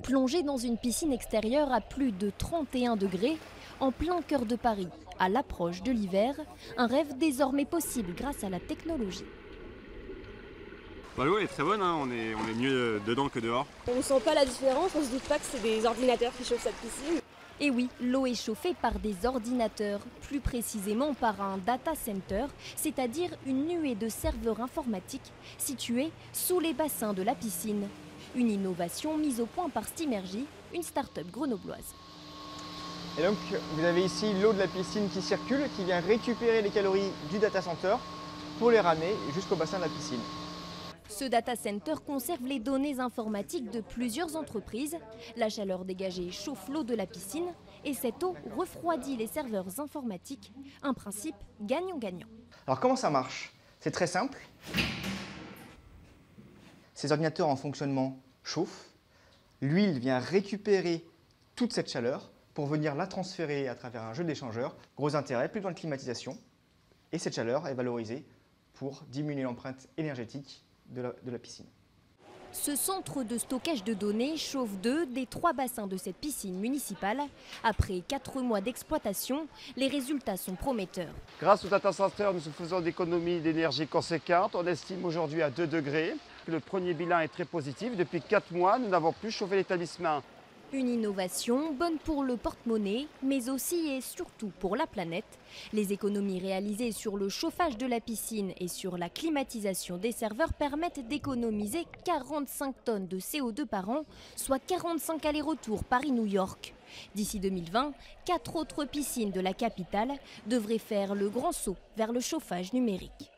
Plongé dans une piscine extérieure à plus de 31 degrés, en plein cœur de Paris, à l'approche de l'hiver, un rêve désormais possible grâce à la technologie. L'eau est très bonne, hein. On est mieux dedans que dehors. On ne sent pas la différence, on se doute pas que c'est des ordinateurs qui chauffent cette piscine. Et oui, l'eau est chauffée par des ordinateurs, plus précisément par un data center, c'est-à-dire une nuée de serveurs informatiques situés sous les bassins de la piscine. Une innovation mise au point par Steamergy, une start-up grenobloise. Et donc vous avez ici l'eau de la piscine qui circule, qui vient récupérer les calories du data center pour les ramener jusqu'au bassin de la piscine. Ce data center conserve les données informatiques de plusieurs entreprises. La chaleur dégagée chauffe l'eau de la piscine et cette eau refroidit les serveurs informatiques. Un principe gagnant-gagnant. Alors comment ça marche? C'est très simple. Ces ordinateurs en fonctionnement chauffent. L'huile vient récupérer toute cette chaleur pour venir la transférer à travers un jeu d'échangeurs. Gros intérêt, plus besoin de climatisation. Et cette chaleur est valorisée pour diminuer l'empreinte énergétique de la piscine. Ce centre de stockage de données chauffe 2 des 3 bassins de cette piscine municipale. Après 4 mois d'exploitation, les résultats sont prometteurs. Grâce au data center, nous faisons d'économies d'énergie conséquentes. On estime aujourd'hui à 2 degrés. Le premier bilan est très positif. Depuis 4 mois, nous n'avons plus chauffé l'établissement. Une innovation bonne pour le porte-monnaie, mais aussi et surtout pour la planète. Les économies réalisées sur le chauffage de la piscine et sur la climatisation des serveurs permettent d'économiser 45 tonnes de CO2 par an, soit 45 allers-retours Paris-New York. D'ici 2020, 4 autres piscines de la capitale devraient faire le grand saut vers le chauffage numérique.